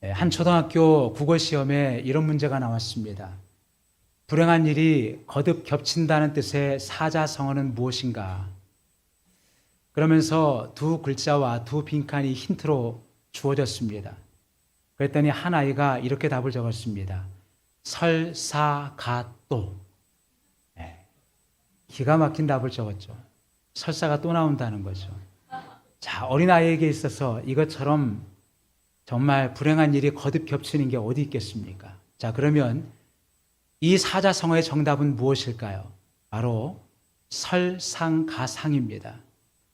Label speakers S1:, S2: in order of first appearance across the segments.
S1: 한 초등학교 국어 시험에 이런 문제가 나왔습니다. 불행한 일이 거듭 겹친다는 뜻의 사자성어는 무엇인가? 그러면서 두 글자와 두 빈칸이 힌트로 주어졌습니다. 그랬더니 한 아이가 이렇게 답을 적었습니다. 설사가또. 기가 막힌 답을 적었죠. 설사가 또 나온다는 거죠. 자, 어린아이에게 있어서 이것처럼 정말 불행한 일이 거듭 겹치는 게 어디 있겠습니까? 자, 그러면 이 사자성어의 정답은 무엇일까요? 바로 설상가상입니다.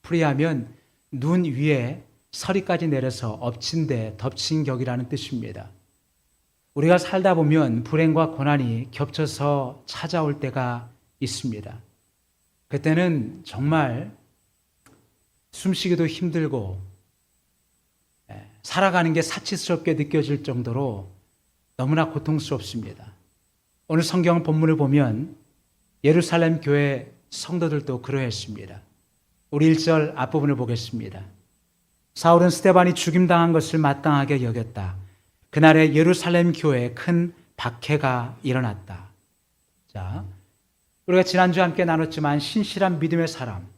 S1: 풀이하면 눈 위에 서리까지 내려서 엎친 데 덮친 격이라는 뜻입니다. 우리가 살다 보면 불행과 고난이 겹쳐서 찾아올 때가 있습니다. 그때는 정말 숨쉬기도 힘들고 살아가는 게 사치스럽게 느껴질 정도로 너무나 고통스럽습니다. 오늘 성경 본문을 보면 예루살렘 교회 성도들도 그러했습니다. 우리 1절 앞부분을 보겠습니다. 사울은 스데반이 죽임당한 것을 마땅하게 여겼다. 그날에 예루살렘 교회에 큰 박해가 일어났다. 자, 우리가 지난주에 함께 나눴지만 신실한 믿음의 사람,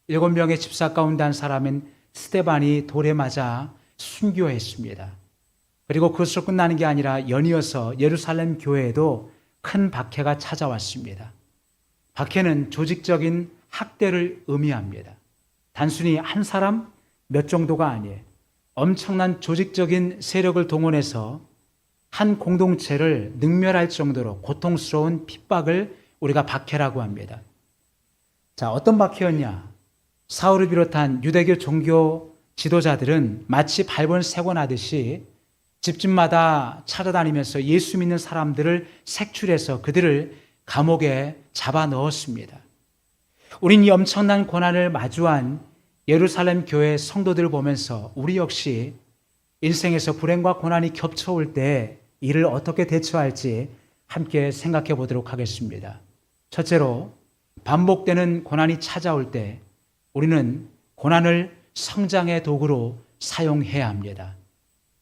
S1: 7명의 집사 가운데 한 사람인 스데반이 돌에 맞아 순교했습니다. 그리고 그것으로 끝나는 게 아니라 연이어서 예루살렘 교회에도 큰 박해가 찾아왔습니다. 박해는 조직적인 학대를 의미합니다. 단순히 한 사람 몇 정도가 아니에요. 엄청난 조직적인 세력을 동원해서 한 공동체를 능멸할 정도로 고통스러운 핍박을 우리가 박해라고 합니다. 자, 어떤 박해였냐? 사울을 비롯한 유대교 종교 지도자들은 마치 밟은 새고 나듯이 집집마다 찾아다니면서 예수 믿는 사람들을 색출해서 그들을 감옥에 잡아 넣었습니다. 우린 이 엄청난 고난을 마주한 예루살렘 교회 성도들을 보면서 우리 역시 인생에서 불행과 고난이 겹쳐올 때 이를 어떻게 대처할지 함께 생각해 보도록 하겠습니다. 첫째로, 반복되는 고난이 찾아올 때 우리는 고난을 성장의 도구로 사용해야 합니다.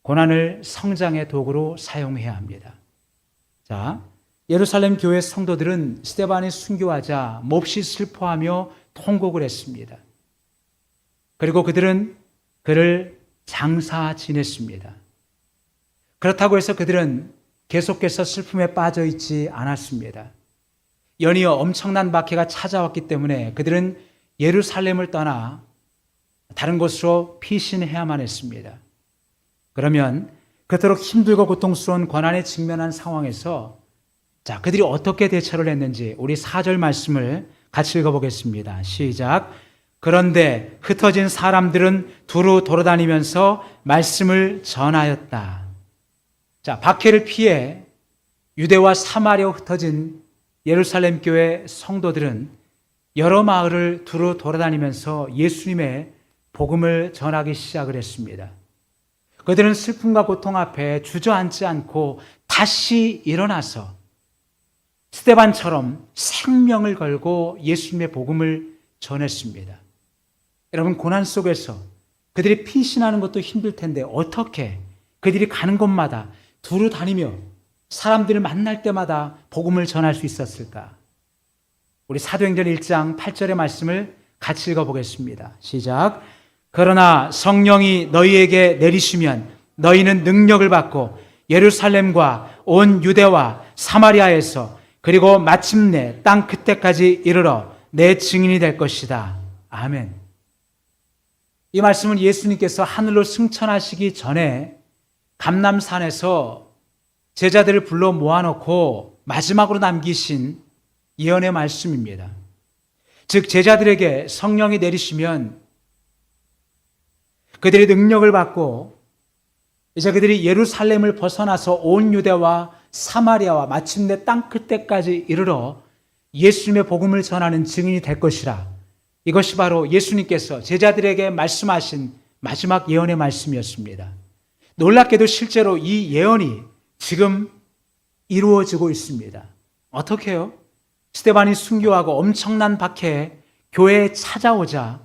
S1: 고난을 성장의 도구로 사용해야 합니다. 자, 예루살렘 교회 성도들은 스데반이 순교하자 몹시 슬퍼하며 통곡을 했습니다. 그리고 그들은 그를 장사 지냈습니다. 그렇다고 해서 그들은 계속해서 슬픔에 빠져 있지 않았습니다. 연이어 엄청난 박해가 찾아왔기 때문에 그들은 예루살렘을 떠나 다른 곳으로 피신해야만 했습니다. 그러면 그토록 힘들고 고통스러운 고난에 직면한 상황에서 자, 그들이 어떻게 대처를 했는지 우리 4절 말씀을 같이 읽어보겠습니다. 시작. 그런데 흩어진 사람들은 두루 돌아다니면서 말씀을 전하였다. 자, 박해를 피해 유대와 사마리아로 흩어진 예루살렘 교회 성도들은 여러 마을을 두루 돌아다니면서 예수님의 복음을 전하기 시작을 했습니다. 그들은 슬픔과 고통 앞에 주저앉지 않고 다시 일어나서 스데반처럼 생명을 걸고 예수님의 복음을 전했습니다. 여러분, 고난 속에서 그들이 피신하는 것도 힘들 텐데 어떻게 그들이 가는 곳마다 두루 다니며 사람들을 만날 때마다 복음을 전할 수 있었을까? 우리 사도행전 1장 8절의 말씀을 같이 읽어보겠습니다. 시작. 그러나 성령이 너희에게 내리시면 너희는 능력을 받고 예루살렘과 온 유대와 사마리아에서 그리고 마침내 땅 끝때까지 이르러 내 증인이 될 것이다. 아멘. 이 말씀은 예수님께서 하늘로 승천하시기 전에 감람산에서 제자들을 불러 모아놓고 마지막으로 남기신 예언의 말씀입니다. 즉 제자들에게 성령이 내리시면 그들이 능력을 받고 이제 그들이 예루살렘을 벗어나서 온 유대와 사마리아와 마침내 땅 끝때까지 이르러 예수님의 복음을 전하는 증인이 될 것이라. 이것이 바로 예수님께서 제자들에게 말씀하신 마지막 예언의 말씀이었습니다. 놀랍게도 실제로 이 예언이 지금 이루어지고 있습니다. 어떻게요? 스데반이 순교하고 엄청난 박해에 교회에 찾아오자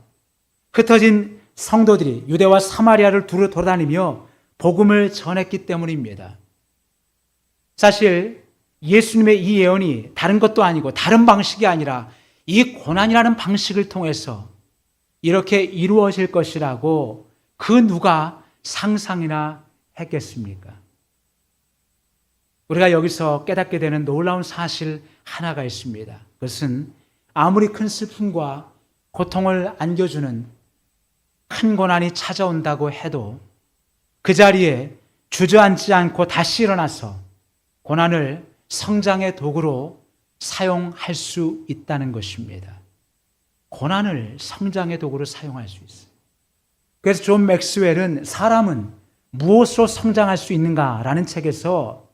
S1: 흩어진 성도들이 유대와 사마리아를 두루 돌아다니며 복음을 전했기 때문입니다. 사실 예수님의 이 예언이 다른 것도 아니고 다른 방식이 아니라 이 고난이라는 방식을 통해서 이렇게 이루어질 것이라고 그 누가 상상이나 했겠습니까? 우리가 여기서 깨닫게 되는 놀라운 사실 하나가 있습니다. 그것은 아무리 큰 슬픔과 고통을 안겨주는 큰 고난이 찾아온다고 해도 그 자리에 주저앉지 않고 다시 일어나서 고난을 성장의 도구로 사용할 수 있다는 것입니다. 고난을 성장의 도구로 사용할 수 있어요. 그래서 존 맥스웰은 사람은 무엇으로 성장할 수 있는가라는 책에서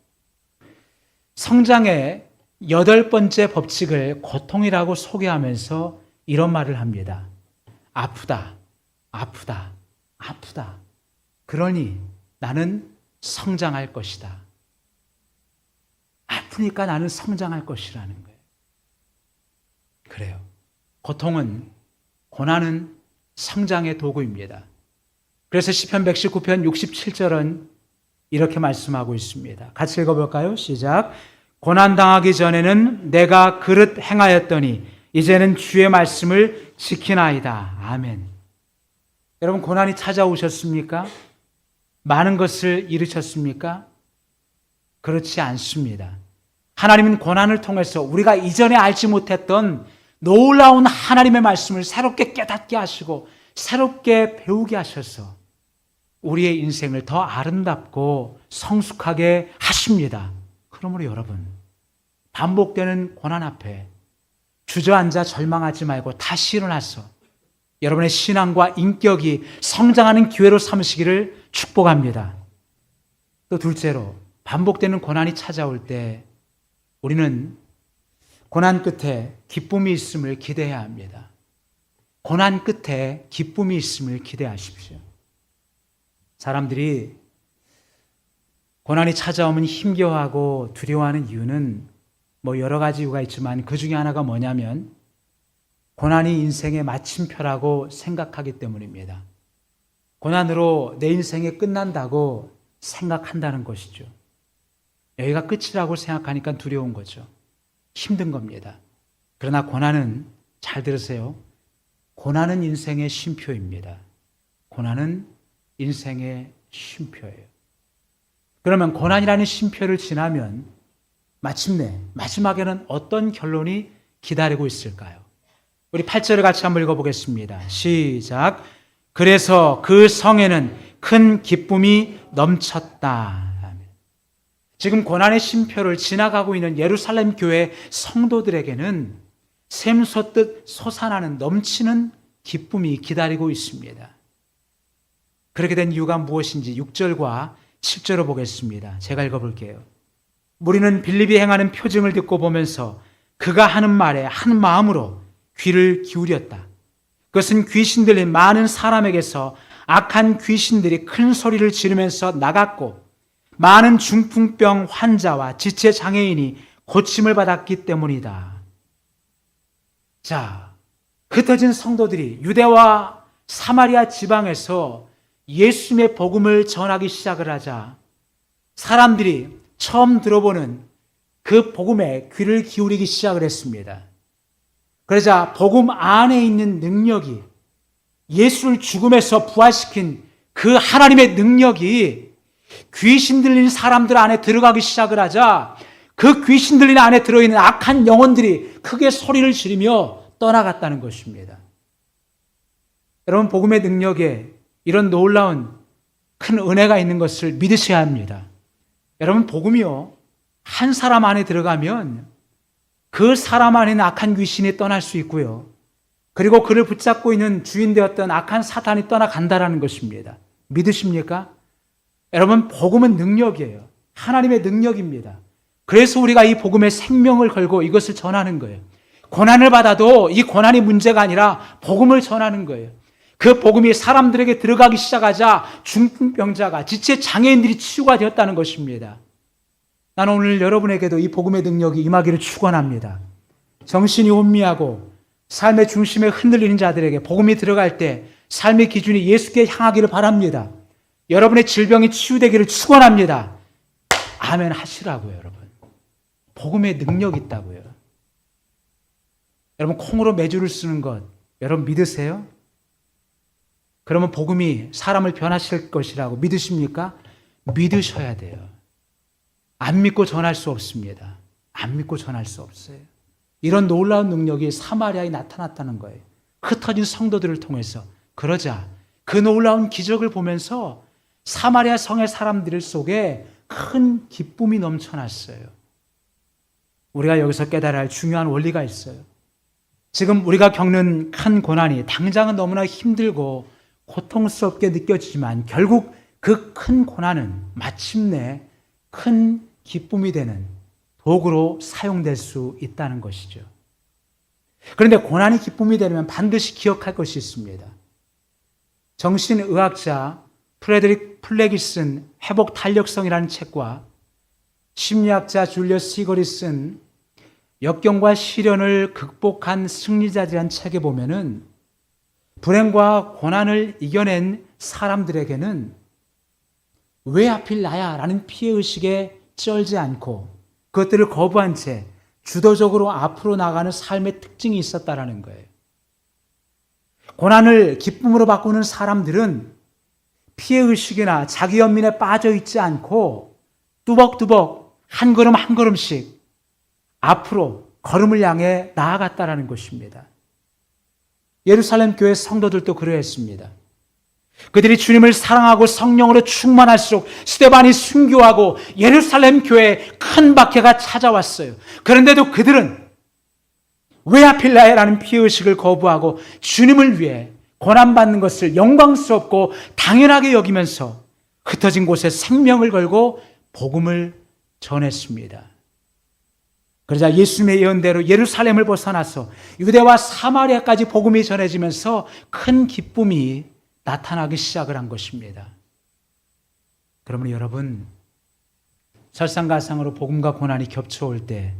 S1: 성장의 8번째 법칙을 고통이라고 소개하면서 이런 말을 합니다. 아프다, 아프다, 아프다. 그러니 나는 성장할 것이다. 아프니까 나는 성장할 것이라는 거예요. 그래요. 고통은, 고난은 성장의 도구입니다. 그래서 시편 119편 67절은 이렇게 말씀하고 있습니다. 같이 읽어볼까요? 시작. 고난당하기 전에는 내가 그릇 행하였더니 이제는 주의 말씀을 지키나이다. 아멘. 여러분, 고난이 찾아오셨습니까? 많은 것을 잃으셨습니까? 그렇지 않습니다. 하나님은 고난을 통해서 우리가 이전에 알지 못했던 놀라운 하나님의 말씀을 새롭게 깨닫게 하시고 새롭게 배우게 하셔서 우리의 인생을 더 아름답고 성숙하게 하십니다. 그러므로 여러분, 반복되는 고난 앞에 주저앉아 절망하지 말고 다시 일어나서 여러분의 신앙과 인격이 성장하는 기회로 삼으시기를 축복합니다. 또 둘째로, 반복되는 고난이 찾아올 때 우리는 고난 끝에 기쁨이 있음을 기대해야 합니다. 고난 끝에 기쁨이 있음을 기대하십시오. 사람들이 고난이 찾아오면 힘겨워하고 두려워하는 이유는 여러 가지 이유가 있지만 그 중에 하나가 뭐냐면 고난이 인생의 마침표라고 생각하기 때문입니다. 고난으로 내 인생이 끝난다고 생각한다는 것이죠. 여기가 끝이라고 생각하니까 두려운 거죠. 힘든 겁니다. 그러나 고난은, 잘 들으세요. 고난은 인생의 쉼표입니다. 고난은 인생의 쉼표예요. 그러면 고난이라는 쉼표를 지나면 마침내 마지막에는 어떤 결론이 기다리고 있을까요? 우리 8절을 같이 한번 읽어보겠습니다. 시작. 그래서 그 성에는 큰 기쁨이 넘쳤다. 지금 고난의 쉼표를 지나가고 있는 예루살렘 교회 성도들에게는 샘솟듯 솟아나는 넘치는 기쁨이 기다리고 있습니다. 그렇게 된 이유가 무엇인지 6절과 7절을 보겠습니다. 제가 읽어볼게요. 무리는 빌립이 행하는 표징을 듣고 보면서 그가 하는 말에 한 마음으로 귀를 기울였다. 그것은 귀신 들린 많은 사람에게서 악한 귀신들이 큰 소리를 지르면서 나갔고 많은 중풍병 환자와 지체 장애인이 고침을 받았기 때문이다. 자, 흩어진 성도들이 유대와 사마리아 지방에서 예수님의 복음을 전하기 시작을 하자 사람들이 처음 들어보는 그 복음에 귀를 기울이기 시작을 했습니다. 그러자 복음 안에 있는 능력이, 예수를 죽음에서 부활시킨 그 하나님의 능력이 귀신 들린 사람들 안에 들어가기 시작을 하자 그 귀신 들린 안에 들어있는 악한 영혼들이 크게 소리를 지르며 떠나갔다는 것입니다. 여러분, 복음의 능력에 이런 놀라운 큰 은혜가 있는 것을 믿으셔야 합니다. 여러분, 복음이요, 한 사람 안에 들어가면 그 사람 안에 있는 악한 귀신이 떠날 수 있고요, 그리고 그를 붙잡고 있는 주인 되었던 악한 사탄이 떠나간다는 것입니다. 믿으십니까? 여러분, 복음은 능력이에요. 하나님의 능력입니다. 그래서 우리가 이 복음에 생명을 걸고 이것을 전하는 거예요. 고난을 받아도 이 고난이 문제가 아니라 복음을 전하는 거예요. 그 복음이 사람들에게 들어가기 시작하자 중풍병자가, 지체 장애인들이 치유가 되었다는 것입니다. 나는 오늘 여러분에게도 이 복음의 능력이 임하기를 축원합니다. 정신이 혼미하고 삶의 중심에 흔들리는 자들에게 복음이 들어갈 때 삶의 기준이 예수께 향하기를 바랍니다. 여러분의 질병이 치유되기를 축원합니다. 아멘 하시라고요, 여러분. 복음의 능력이 있다고요. 여러분, 콩으로 메주를 쓰는 것 여러분 믿으세요? 그러면 복음이 사람을 변화시킬 것이라고 믿으십니까? 믿으셔야 돼요. 안 믿고 전할 수 없습니다. 안 믿고 전할 수 없어요. 이런 놀라운 능력이 사마리아에 나타났다는 거예요. 흩어진 성도들을 통해서. 그러자 그 놀라운 기적을 보면서 사마리아 성의 사람들 속에 큰 기쁨이 넘쳐났어요. 우리가 여기서 깨달아야 할 중요한 원리가 있어요. 지금 우리가 겪는 큰 고난이 당장은 너무나 힘들고 고통스럽게 느껴지지만 결국 그 큰 고난은 마침내 큰 기쁨이 되는 도구로 사용될 수 있다는 것이죠. 그런데 고난이 기쁨이 되려면 반드시 기억할 것이 있습니다. 정신의학자 프레드릭 플렉이 쓴 회복 탄력성이라는 책과 심리학자 줄리어스 시걸이 쓴 역경과 시련을 극복한 승리자들이라는 책에 보면은 불행과 고난을 이겨낸 사람들에게는 왜 하필 나야? 라는 피해의식에 쩔지 않고 그것들을 거부한 채 주도적으로 앞으로 나가는 삶의 특징이 있었다라는 거예요. 고난을 기쁨으로 바꾸는 사람들은 피해의식이나 자기 연민에 빠져 있지 않고 뚜벅뚜벅 한 걸음 한 걸음씩 앞으로 걸음을 향해 나아갔다라는 것입니다. 예루살렘 교회 성도들도 그러했습니다. 그들이 주님을 사랑하고 성령으로 충만할수록 스데반이 순교하고 예루살렘 교회에 큰 박해가 찾아왔어요. 그런데도 그들은 왜 하필 나야라는 피해의식을 거부하고 주님을 위해 고난받는 것을 영광스럽고 당연하게 여기면서 흩어진 곳에 생명을 걸고 복음을 전했습니다. 그러자 예수님의 예언대로 예루살렘을 벗어나서 유대와 사마리아까지 복음이 전해지면서 큰 기쁨이 나타나기 시작을 한 것입니다. 그러면 여러분, 설상가상으로 복음과 고난이 겹쳐올 때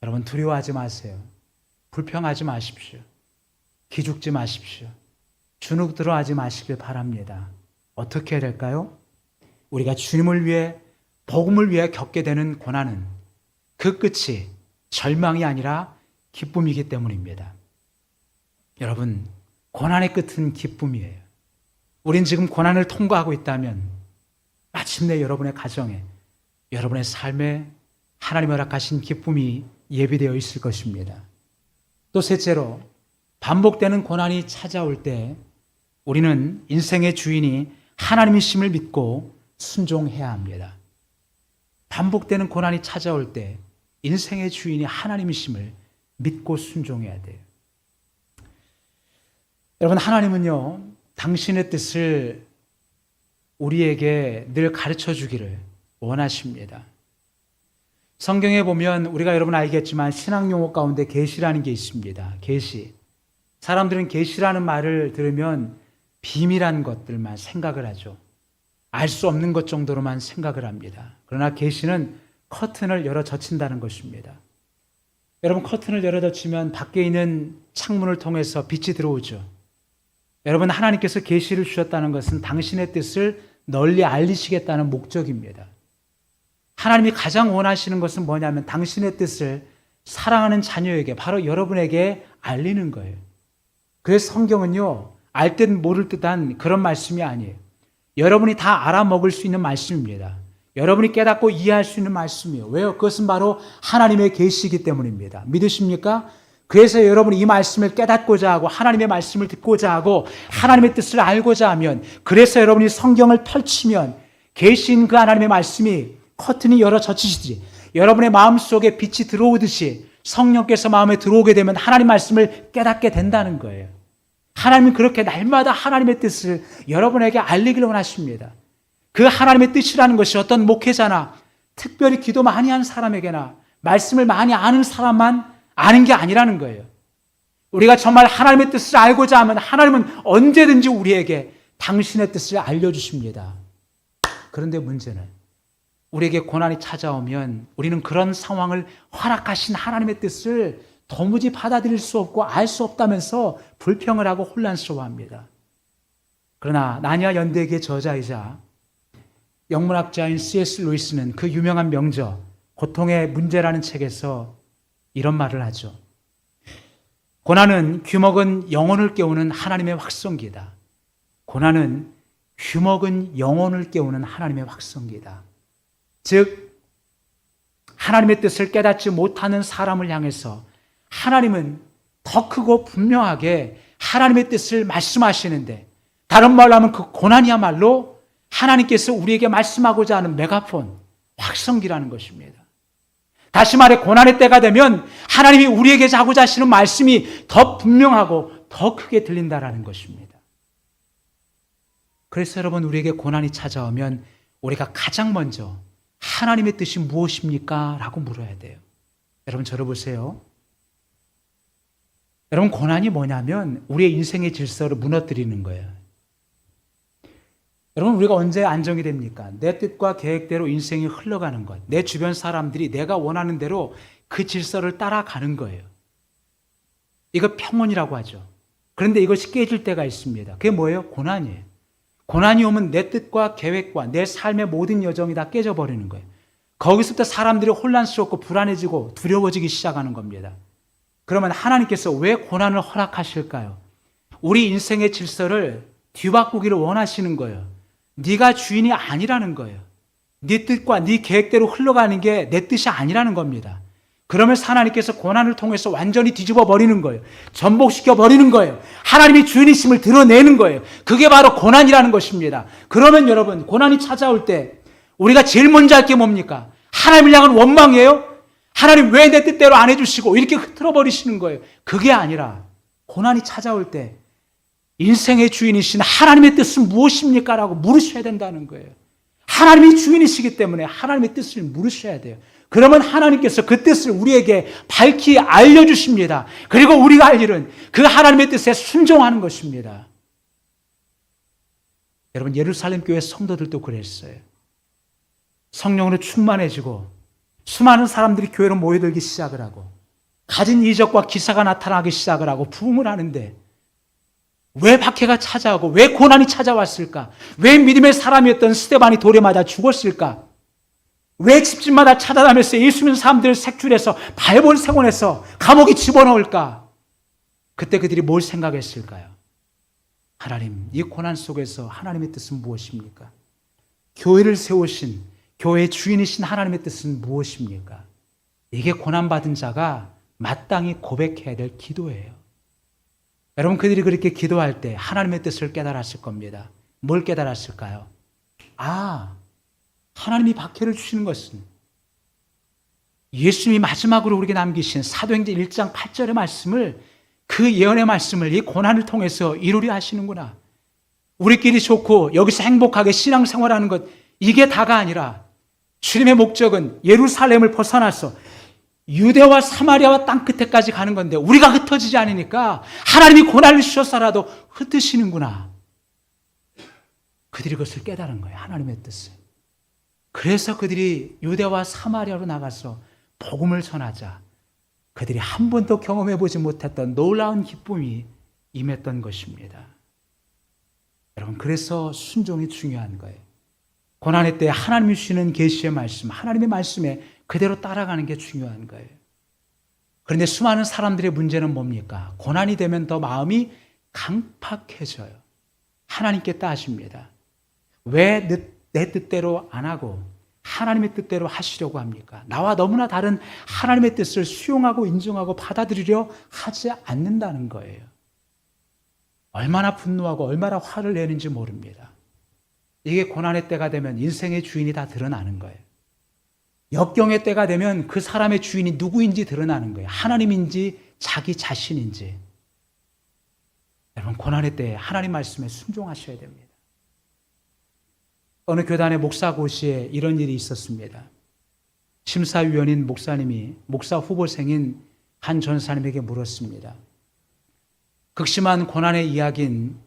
S1: 여러분 두려워하지 마세요. 불평하지 마십시오. 기죽지 마십시오. 주눅들어하지 마시길 바랍니다. 어떻게 해야 될까요? 우리가 주님을 위해 복음을 위해 겪게 되는 고난은 그 끝이 절망이 아니라 기쁨이기 때문입니다. 여러분, 고난의 끝은 기쁨이에요. 우린 지금 고난을 통과하고 있다면 마침내 여러분의 가정에, 여러분의 삶에 하나님 허락하신 기쁨이 예비되어 있을 것입니다. 또 셋째로, 반복되는 고난이 찾아올 때 우리는 인생의 주인이 하나님이심을 믿고 순종해야 합니다. 반복되는 고난이 찾아올 때 인생의 주인이 하나님이심을 믿고 순종해야 돼요. 여러분, 하나님은요, 당신의 뜻을 우리에게 늘 가르쳐 주기를 원하십니다. 성경에 보면 우리가 여러분 알겠지만 신학 용어 가운데 계시라는 게 있습니다. 계시. 사람들은 계시라는 말을 들으면 비밀한 것들만 생각을 하죠. 알 수 없는 것 정도로만 생각을 합니다. 그러나 계시는 커튼을 열어 젖힌다는 것입니다. 여러분, 커튼을 열어 젖히면 밖에 있는 창문을 통해서 빛이 들어오죠. 여러분, 하나님께서 계시를 주셨다는 것은 당신의 뜻을 널리 알리시겠다는 목적입니다. 하나님이 가장 원하시는 것은 뭐냐면 당신의 뜻을 사랑하는 자녀에게, 바로 여러분에게 알리는 거예요. 그래서 성경은요, 알 듯 모를 듯한 그런 말씀이 아니에요. 여러분이 다 알아먹을 수 있는 말씀입니다. 여러분이 깨닫고 이해할 수 있는 말씀이에요. 왜요? 그것은 바로 하나님의 계시이기 때문입니다. 믿으십니까? 그래서 여러분이 이 말씀을 깨닫고자 하고 하나님의 말씀을 듣고자 하고 하나님의 뜻을 알고자 하면, 그래서 여러분이 성경을 펼치면 계시인 그 하나님의 말씀이 커튼이 열어 젖히시듯이 여러분의 마음속에 빛이 들어오듯이 성령께서 마음에 들어오게 되면 하나님 말씀을 깨닫게 된다는 거예요. 하나님은 그렇게 날마다 하나님의 뜻을 여러분에게 알리기를 원하십니다. 그 하나님의 뜻이라는 것이 어떤 목회자나 특별히 기도 많이 하는 사람에게나 말씀을 많이 아는 사람만 아는 게 아니라는 거예요. 우리가 정말 하나님의 뜻을 알고자 하면 하나님은 언제든지 우리에게 당신의 뜻을 알려주십니다. 그런데 문제는 우리에게 고난이 찾아오면 우리는 그런 상황을 허락하신 하나님의 뜻을 도무지 받아들일 수 없고 알 수 없다면서 불평을 하고 혼란스러워합니다. 그러나 나니아 연대기의 저자이자 영문학자인 C.S. 루이스는 그 유명한 명저 고통의 문제라는 책에서 이런 말을 하죠. 고난은 귀먹은 영혼을 깨우는 하나님의 확성기다. 고난은 귀먹은 영혼을 깨우는 하나님의 확성기다. 즉 하나님의 뜻을 깨닫지 못하는 사람을 향해서 하나님은 더 크고 분명하게 하나님의 뜻을 말씀하시는데, 다른 말로 하면 그 고난이야말로 하나님께서 우리에게 말씀하고자 하는 메가폰, 확성기라는 것입니다. 다시 말해 고난의 때가 되면 하나님이 우리에게 하고자 하시는 말씀이 더 분명하고 더 크게 들린다는 것입니다. 그래서 여러분, 우리에게 고난이 찾아오면 우리가 가장 먼저 하나님의 뜻이 무엇입니까? 라고 물어야 돼요. 여러분, 저를 보세요. 여러분, 고난이 뭐냐면 우리의 인생의 질서를 무너뜨리는 거예요. 여러분, 우리가 언제 안정이 됩니까? 내 뜻과 계획대로 인생이 흘러가는 것. 내 주변 사람들이 내가 원하는 대로 그 질서를 따라가는 거예요. 이거 평온이라고 하죠. 그런데 이것이 깨질 때가 있습니다. 그게 뭐예요? 고난이에요. 고난이 오면 내 뜻과 계획과 내 삶의 모든 여정이 다 깨져버리는 거예요. 거기서부터 사람들이 혼란스럽고 불안해지고 두려워지기 시작하는 겁니다. 그러면 하나님께서 왜 고난을 허락하실까요? 우리 인생의 질서를 뒤바꾸기를 원하시는 거예요. 네가 주인이 아니라는 거예요. 네 뜻과 네 계획대로 흘러가는 게 내 뜻이 아니라는 겁니다. 그러면서 하나님께서 고난을 통해서 완전히 뒤집어 버리는 거예요. 전복시켜 버리는 거예요. 하나님이 주인이심을 드러내는 거예요. 그게 바로 고난이라는 것입니다. 그러면 여러분, 고난이 찾아올 때 우리가 제일 먼저 할 게 뭡니까? 하나님을 향한 원망이에요? 하나님 왜 내 뜻대로 안 해주시고 이렇게 흐트러 버리시는 거예요? 그게 아니라 고난이 찾아올 때 인생의 주인이신 하나님의 뜻은 무엇입니까? 라고 물으셔야 된다는 거예요. 하나님이 주인이시기 때문에 하나님의 뜻을 물으셔야 돼요. 그러면 하나님께서 그 뜻을 우리에게 밝히 알려주십니다. 그리고 우리가 할 일은 그 하나님의 뜻에 순종하는 것입니다. 여러분, 예루살렘 교회 성도들도 그랬어요. 성령으로 충만해지고 수많은 사람들이 교회로 모여들기 시작을 하고 가진 이적과 기사가 나타나기 시작을 하고 부흥을 하는데, 왜 박해가 찾아오고 왜 고난이 찾아왔을까? 왜 믿음의 사람이었던 스데반이 돌에 맞아 죽었을까? 왜 집집마다 찾아다니면서 예수 믿는 사람들을 색출해서 발본 생원해서 감옥에 집어넣을까? 그때 그들이 뭘 생각했을까요? 하나님, 이 고난 속에서 하나님의 뜻은 무엇입니까? 교회를 세우신, 교회의 주인이신 하나님의 뜻은 무엇입니까? 이게 고난받은 자가 마땅히 고백해야 될 기도예요. 여러분, 그들이 그렇게 기도할 때 하나님의 뜻을 깨달았을 겁니다. 뭘 깨달았을까요? 하나님이 박해를 주시는 것은 예수님이 마지막으로 우리에게 남기신 사도행전 1장 8절의 말씀을, 그 예언의 말씀을 이 고난을 통해서 이루려 하시는구나. 우리끼리 좋고 여기서 행복하게 신앙생활하는 것, 이게 다가 아니라 주님의 목적은 예루살렘을 벗어나서 유대와 사마리아와 땅끝에까지 가는 건데 우리가 흩어지지 않으니까 하나님이 고난을 주셔서라도 흩으시는구나. 그들이 그것을 깨달은 거예요. 하나님의 뜻을. 그래서 그들이 유대와 사마리아로 나가서 복음을 전하자 그들이 한 번도 경험해보지 못했던 놀라운 기쁨이 임했던 것입니다. 여러분, 그래서 순종이 중요한 거예요. 고난의 때 하나님이 주시는 계시의 말씀, 하나님의 말씀에 그대로 따라가는 게 중요한 거예요. 그런데 수많은 사람들의 문제는 뭡니까? 고난이 되면 더 마음이 강팍해져요. 하나님께 따집니다. 왜 내 뜻대로 안 하고 하나님의 뜻대로 하시려고 합니까? 나와 너무나 다른 하나님의 뜻을 수용하고 인정하고 받아들이려 하지 않는다는 거예요. 얼마나 분노하고 얼마나 화를 내는지 모릅니다. 이게 고난의 때가 되면 인생의 주인이 다 드러나는 거예요. 역경의 때가 되면 그 사람의 주인이 누구인지 드러나는 거예요. 하나님인지 자기 자신인지. 여러분, 고난의 때에 하나님 말씀에 순종하셔야 됩니다. 어느 교단의 목사고시에 이런 일이 있었습니다. 심사위원인 목사님이 목사 후보생인 한 전사님에게 물었습니다. 극심한 고난의 이야기인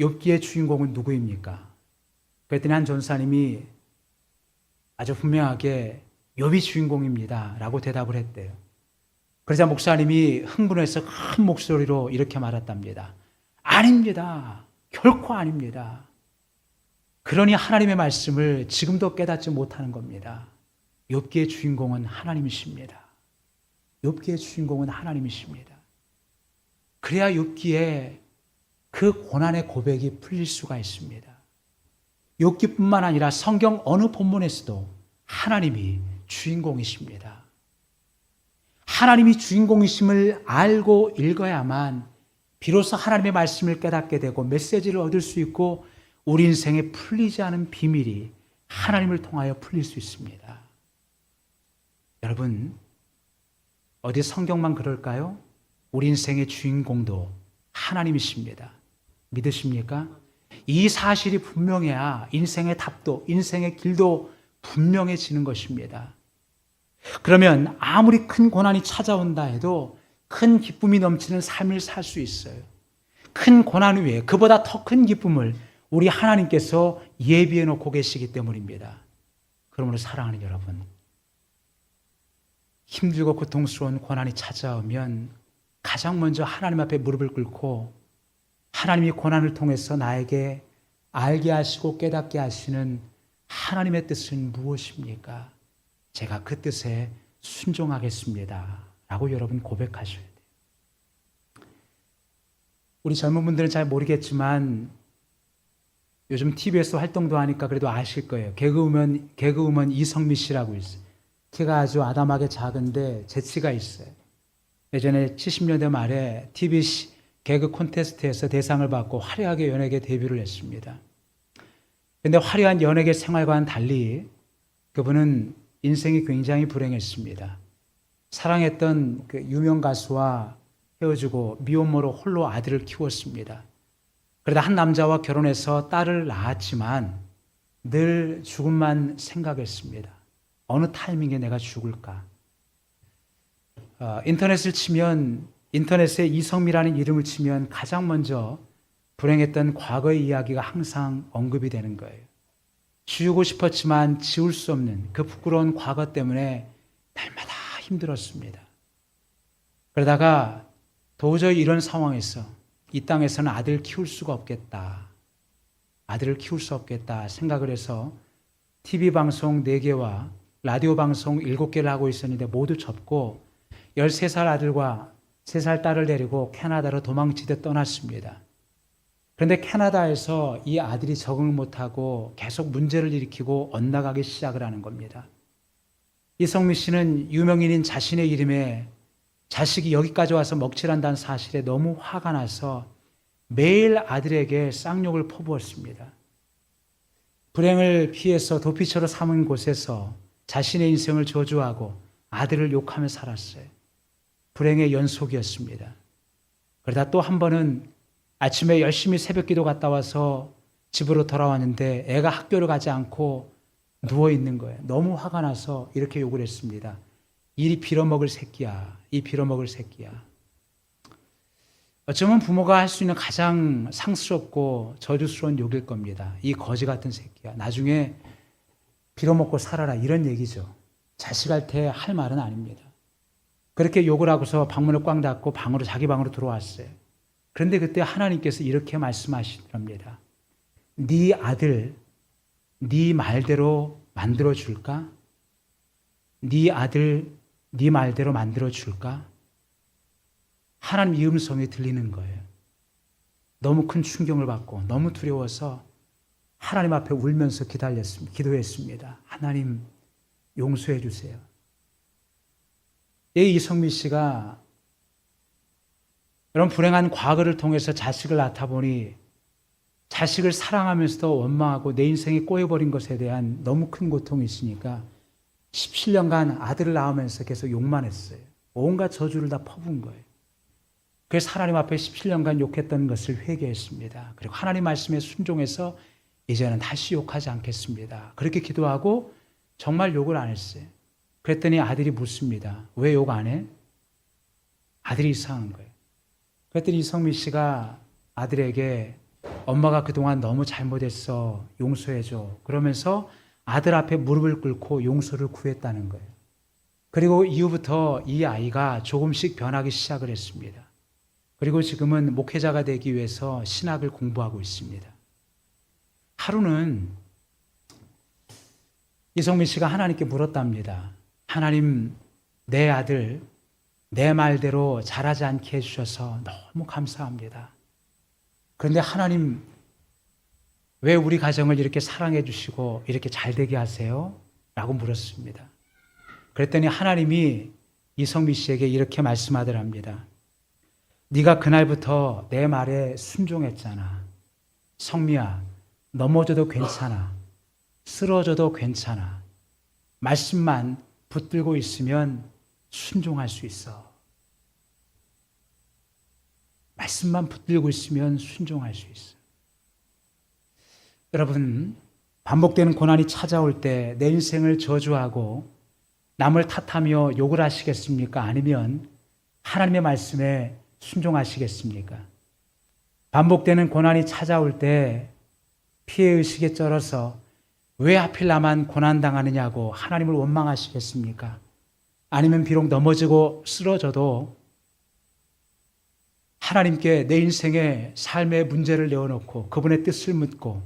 S1: 욥기의 주인공은 누구입니까? 그랬더니 한 전사님이 아주 분명하게 욥이 주인공입니다 라고 대답을 했대요. 그러자 목사님이 흥분해서 큰 목소리로 이렇게 말했답니다. 아닙니다. 결코 아닙니다. 그러니 하나님의 말씀을 지금도 깨닫지 못하는 겁니다. 욥기의 주인공은 하나님이십니다. 욥기의 주인공은 하나님이십니다. 그래야 욥기에 그 고난의 고백이 풀릴 수가 있습니다. 욥기뿐만 아니라 성경 어느 본문에서도 하나님이 주인공이십니다. 하나님이 주인공이심을 알고 읽어야만 비로소 하나님의 말씀을 깨닫게 되고 메시지를 얻을 수 있고 우리 인생에 풀리지 않은 비밀이 하나님을 통하여 풀릴 수 있습니다. 여러분, 어디 성경만 그럴까요? 우리 인생의 주인공도 하나님이십니다. 믿으십니까? 이 사실이 분명해야 인생의 답도, 인생의 길도 분명해지는 것입니다. 그러면 아무리 큰 고난이 찾아온다 해도 큰 기쁨이 넘치는 삶을 살 수 있어요. 큰 고난 위에 그보다 더 큰 기쁨을 우리 하나님께서 예비해 놓고 계시기 때문입니다. 그러므로 사랑하는 여러분, 힘들고 고통스러운 고난이 찾아오면 가장 먼저 하나님 앞에 무릎을 꿇고 하나님이 고난을 통해서 나에게 알게 하시고 깨닫게 하시는 하나님의 뜻은 무엇입니까? 제가 그 뜻에 순종하겠습니다. 라고 여러분 고백하셔야 돼요. 우리 젊은 분들은 잘 모르겠지만 요즘 TV에서 활동도 하니까 그래도 아실 거예요. 개그우먼 이성미 씨라고 있어요. 키가 아주 아담하게 작은데 재치가 있어요. 예전에 70년대 말에 TV 개그 콘테스트에서 대상을 받고 화려하게 연예계 데뷔를 했습니다. 그런데 화려한 연예계 생활과는 달리 그분은 인생이 굉장히 불행했습니다. 사랑했던 그 유명 가수와 헤어지고 미혼모로 홀로 아들을 키웠습니다. 그러다 한 남자와 결혼해서 딸을 낳았지만 늘 죽음만 생각했습니다. 어느 타이밍에 내가 죽을까? 인터넷에 이성미라는 이름을 치면 가장 먼저 불행했던 과거의 이야기가 항상 언급이 되는 거예요. 지우고 싶었지만 지울 수 없는 그 부끄러운 과거 때문에 날마다 힘들었습니다. 그러다가 도저히 이런 상황에서 이 땅에서는 아들을 키울 수가 없겠다. 아들을 키울 수 없겠다 생각을 해서 TV 방송 4개와 라디오 방송 7개를 하고 있었는데 모두 접고 13살 아들과 3살 딸을 데리고 캐나다로 도망치듯 떠났습니다. 그런데 캐나다에서 이 아들이 적응을 못하고 계속 문제를 일으키고 엇나가기 시작을 하는 겁니다. 이성미 씨는 유명인인 자신의 이름에 자식이 여기까지 와서 먹칠한다는 사실에 너무 화가 나서 매일 아들에게 쌍욕을 퍼부었습니다. 불행을 피해서 도피처로 삼은 곳에서 자신의 인생을 저주하고 아들을 욕하며 살았어요. 불행의 연속이었습니다. 그러다 또 한 번은 아침에 열심히 새벽기도 갔다 와서 집으로 돌아왔는데 애가 학교를 가지 않고 누워있는 거예요. 너무 화가 나서 이렇게 욕을 했습니다. 이 빌어먹을 새끼야. 이 빌어먹을 새끼야. 어쩌면 부모가 할 수 있는 가장 상스럽고 저주스러운 욕일 겁니다. 이 거지 같은 새끼야. 나중에 빌어먹고 살아라. 이런 얘기죠. 자식한테 할 말은 아닙니다. 그렇게 욕을 하고서 방문을 꽝 닫고 자기 방으로 들어왔어요. 그런데 그때 하나님께서 이렇게 말씀하시랍니다. 네 아들 네 말대로 만들어 줄까? 네 아들 네 말대로 만들어 줄까? 하나님 이 음성이 들리는 거예요. 너무 큰 충격을 받고 너무 두려워서 하나님 앞에 울면서 기도했습니다. 하나님 용서해 주세요. 이성미 씨가 이런 불행한 과거를 통해서 자식을 낳다 보니 자식을 사랑하면서도 원망하고 내 인생이 꼬여버린 것에 대한 너무 큰 고통이 있으니까 17년간 아들을 낳으면서 계속 욕만 했어요. 온갖 저주를 다 퍼부은 거예요. 그래서 하나님 앞에 17년간 욕했던 것을 회개했습니다. 그리고 하나님 말씀에 순종해서 이제는 다시 욕하지 않겠습니다. 그렇게 기도하고 정말 욕을 안 했어요. 그랬더니 아들이 묻습니다. 왜 욕 안 해? 아들이 이상한 거예요. 그랬더니 이성미 씨가 아들에게 엄마가 그동안 너무 잘못했어. 용서해줘. 그러면서 아들 앞에 무릎을 꿇고 용서를 구했다는 거예요. 그리고 이후부터 이 아이가 조금씩 변하기 시작을 했습니다. 그리고 지금은 목회자가 되기 위해서 신학을 공부하고 있습니다. 하루는 이성민 씨가 하나님께 물었답니다. 하나님, 내 아들 내 말대로 잘하지 않게 해주셔서 너무 감사합니다. 그런데 하나님, 왜 우리 가정을 이렇게 사랑해 주시고 이렇게 잘 되게 하세요? 라고 물었습니다. 그랬더니 하나님이 이성미 씨에게 이렇게 말씀하더랍니다. 네가 그날부터 내 말에 순종했잖아. 성미야, 넘어져도 괜찮아. 쓰러져도 괜찮아. 말씀만 붙들고 있으면 순종할 수 있어. 말씀만 붙들고 있으면 순종할 수 있어. 여러분, 반복되는 고난이 찾아올 때 내 인생을 저주하고 남을 탓하며 욕을 하시겠습니까? 아니면 하나님의 말씀에 순종하시겠습니까? 반복되는 고난이 찾아올 때 피해의식에 쩔어서 왜 하필 나만 고난당하느냐고 하나님을 원망하시겠습니까? 아니면 비록 넘어지고 쓰러져도 하나님께 내 인생의 삶의 문제를 내어놓고 그분의 뜻을 묻고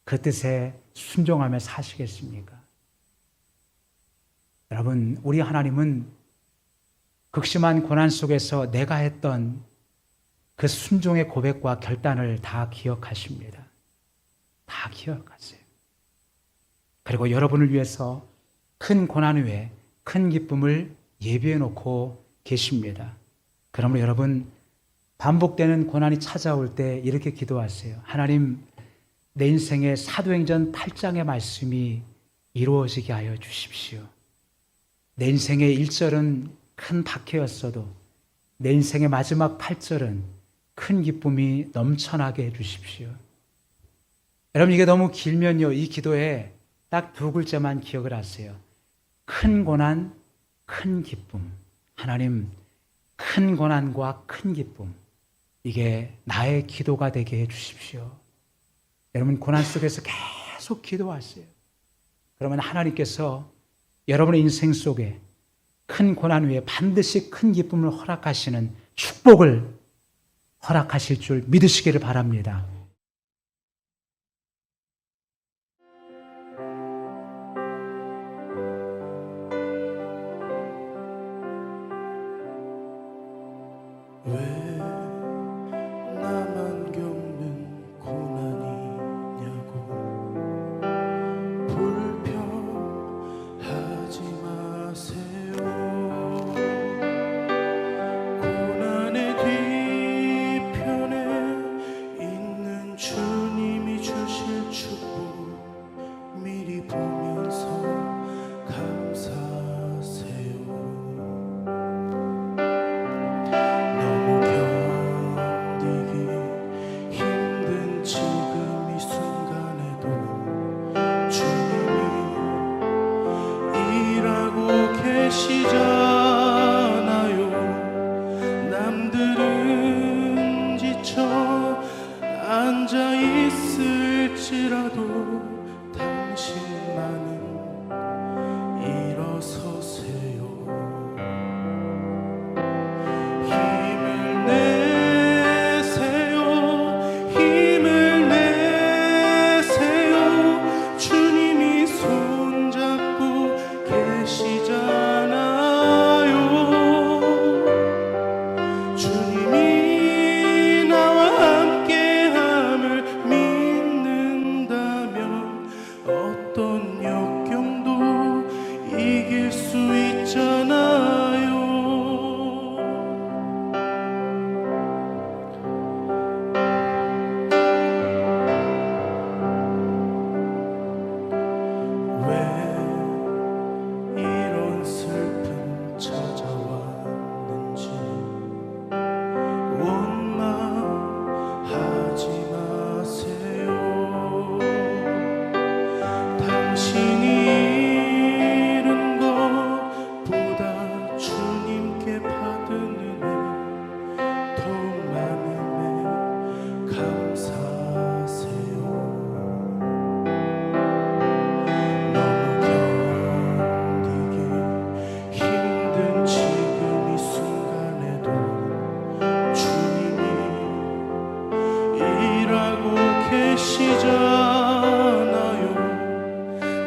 S1: 그 뜻에 순종하며 사시겠습니까? 여러분, 우리 하나님은 극심한 고난 속에서 내가 했던 그 순종의 고백과 결단을 다 기억하십니다. 다 기억하세요. 그리고 여러분을 위해서 큰 고난 후에 큰 기쁨을 예비해 놓고 계십니다. 그러므로 여러분, 반복되는 고난이 찾아올 때 이렇게 기도하세요. 하나님, 내 인생의 사도행전 8장의 말씀이 이루어지게 하여 주십시오. 내 인생의 1절은 큰 박해였어도 내 인생의 마지막 8절은 큰 기쁨이 넘쳐나게 해 주십시오. 여러분, 이게 너무 길면요, 이 기도에 딱 두 글자만 기억을 하세요. 큰 고난, 큰 기쁨. 하나님, 큰 고난과 큰 기쁨. 이게 나의 기도가 되게 해 주십시오. 여러분, 고난 속에서 계속 기도하세요. 그러면 하나님께서 여러분의 인생 속에 큰 고난 후에 반드시 큰 기쁨을 허락하시는 축복을 허락하실 줄 믿으시기를 바랍니다.
S2: 왜 나만 겪는 고난이냐고 불평하지 마세요. 고난의 뒤편에 있는 주님이 주실 축복 미리 보면서 감사하세요. 시잖아요. 남들은 지쳐 앉아 있을지라도 당신만은 일어서세요. 힘을 내세요. 힘을 내세요. 주님이 손잡고 계시잖아. 주님이 나와 함께함을 믿는다면 어떤 역경도 이길 수 있잖아요. 왜 이런 슬픔 찾아왔는지 원망하지 마세요. 당신이 잃은 것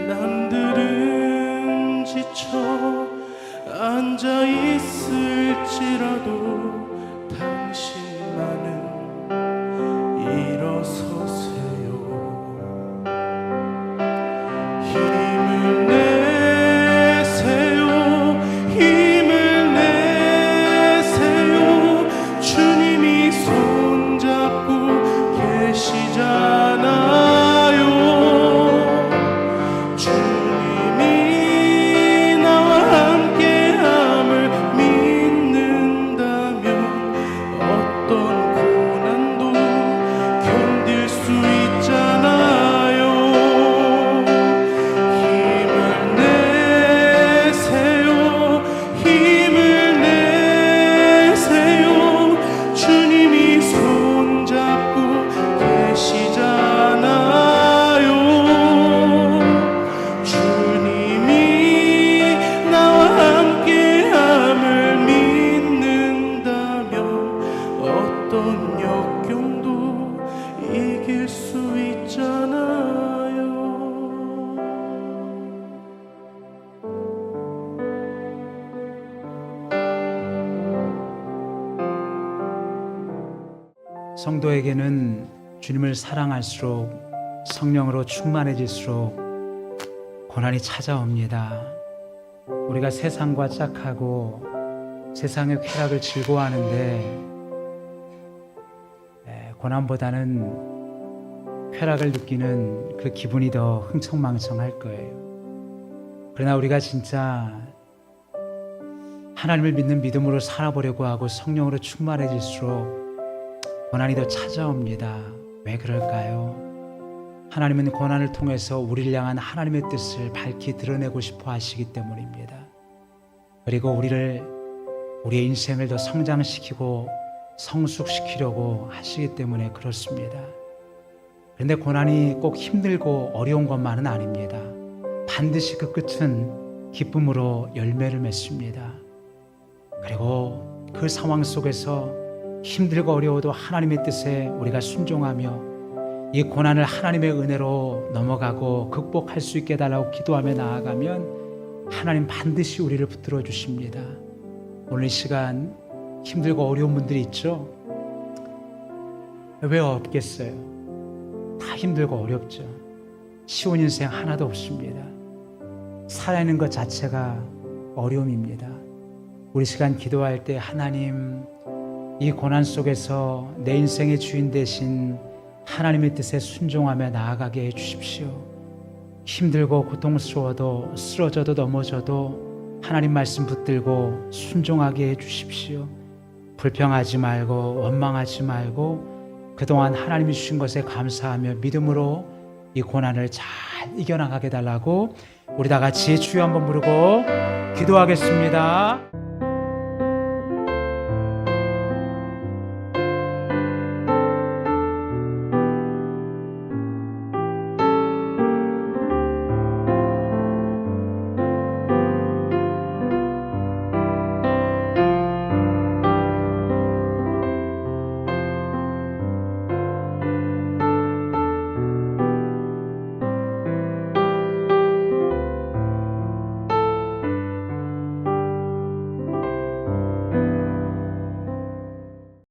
S2: 남들은 지쳐 앉아 있을지라도 당신만은 일어서세요. 힘을 내세요. 힘을 내세요. 주님이 손잡고 계시잖아요. 주님이 나와 함께함을 믿는다면 어떤 고난도 견딜 수 있잖아요. 힘을 내세요. 힘을 내세요. 주님이 손잡고 계시잖아요. 주님이 나와 함께함을 믿는다면 어떤 역경도 이길 수 있잖아요.
S1: 성도에게는 주님을 사랑할수록 성령으로 충만해질수록 고난이 찾아옵니다. 우리가 세상과 짝하고 세상의 쾌락을 즐거워하는데 고난보다는 쾌락을 느끼는 그 기분이 더 흥청망청할 거예요. 그러나 우리가 진짜 하나님을 믿는 믿음으로 살아보려고 하고 성령으로 충만해질수록 고난이 더 찾아옵니다. 왜 그럴까요? 하나님은 고난을 통해서 우리를 향한 하나님의 뜻을 밝히 드러내고 싶어 하시기 때문입니다. 그리고 우리의 인생을 더 성장시키고 성숙시키려고 하시기 때문에 그렇습니다. 그런데 고난이 꼭 힘들고 어려운 것만은 아닙니다. 반드시 그 끝은 기쁨으로 열매를 맺습니다. 그리고 그 상황 속에서 힘들고 어려워도 하나님의 뜻에 우리가 순종하며 이 고난을 하나님의 은혜로 넘어가고 극복할 수 있게 해달라고 기도하며 나아가면 하나님 반드시 우리를 붙들어 주십니다. 오늘 이 시간 힘들고 어려운 분들이 있죠? 왜 없겠어요? 다 힘들고 어렵죠. 쉬운 인생 하나도 없습니다. 살아있는 것 자체가 어려움입니다. 우리 시간 기도할 때 하나님, 이 고난 속에서 내 인생의 주인 되신 하나님의 뜻에 순종하며 나아가게 해주십시오. 힘들고 고통스러워도 쓰러져도 넘어져도 하나님 말씀 붙들고 순종하게 해주십시오. 불평하지 말고 원망하지 말고 그동안 하나님이 주신 것에 감사하며 믿음으로 이 고난을 잘 이겨나가게 달라고 우리 다 같이 주여 한번 부르고 기도하겠습니다.